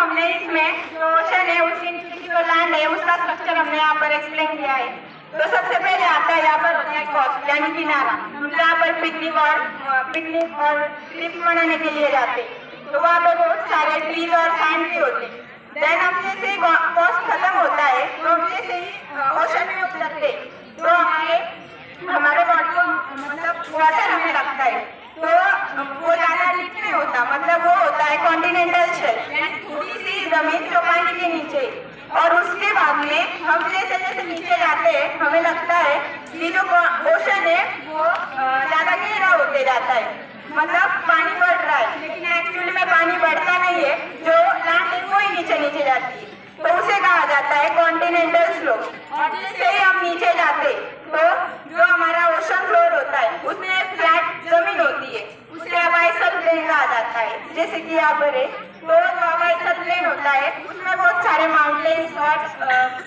हमने इसमें जो ओशन है उसके नीचे की जो लैंड है उसका स्ट्रक्चर हमने यहाँ पर एक्सप्लेन किया है। तो सबसे पहले आता है यहाँ पर होता है कोस्ट यानी किनारा। हम यहाँ पर पिकनिक और ट्रिप मनाने के लिए जाते हैं। तो वहाँ पर बहुत सारे ट्रीज और सैंड भी होते हैं। देन हम जैसे कोस्ट खत्म होता है तो हम जैसे ही ओशन में उतरते तो हमारे बॉडी को मतलब वाटर हमें लगता है। तो वो ज्यादा डीप नहीं होता, मतलब वो होता है कॉन्टिनेंटल शेल्फ यानी थोड़ी सी जमीन जो पानी के नीचे। और उसके बाद में हम जैसे जैसे नीचे जाते हैं हमें लगता है कि जो ओशन है वो ज्यादा गहरा होते जाता है, मतलब पानी बढ़ रहा है, लेकिन एक्चुअली में पानी बढ़ता नहीं है, जो लैंड है वो ही नीचे नीचे जाती है। तो उसे कहा जाता है कॉन्टिनेंटल स्लोप। और जैसे ही हम नीचे जाते तो जो हमारा ओशन फ्लोर होता है उसमें फ्लैट जमीन होती है, उसे अबाइसल प्लेन कहा जाता है। जैसे कि यहाँ पर है तो जो अबाइसल प्लेन होता है उसमें बहुत सारे माउंटेन्स और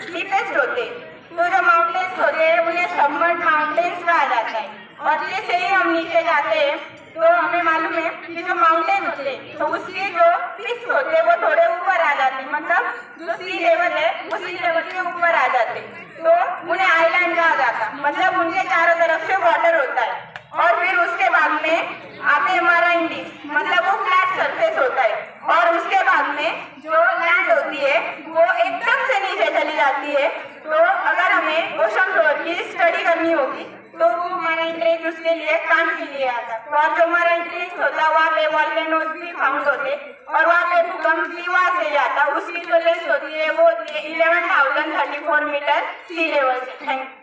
डीपेस्ट होते हैं। तो जो माउंटेन्स होते हैं उन्हें सबमर्ज्ड माउंटेन्स कहा जाता है। और जैसे ही हम नीचे जाते हैं तो हमें मालूम है कि जो माउंटेन होते हैं तो उसके जो पीक्स होते हैं वो थोड़े ऊपर आ जाते हैं, मतलब जो सी लेवल है वो सी लेवल के ऊपर आ जाते हैं। तो उन्हें आइलैंड कहा जाता है, मतलब उनके चारों तरफ से वाटर होता है। और फिर उसके बाद में आते हमारा इंडिस, मतलब वो फ्लैट सरफेस होता है। और उसके बाद में जो लैंड होती है वो एकदम से नीचे चली जाती है। तो अगर हमें ओशन फ्लोर की स्टडी करनी होगी तो वो हमारा इंटरेस्ट उसके लिए काम के लिए आता है। और जो हमारा इंटरेस्ट होता है वहाँ पे वॉल्केनोज भी फाउंड होते और वहाँ पे भूकंप भी वहाँ से जाता है। उसकी जो लेंथ होती है वो 11,034 मीटर सी लेवल से। Thank you.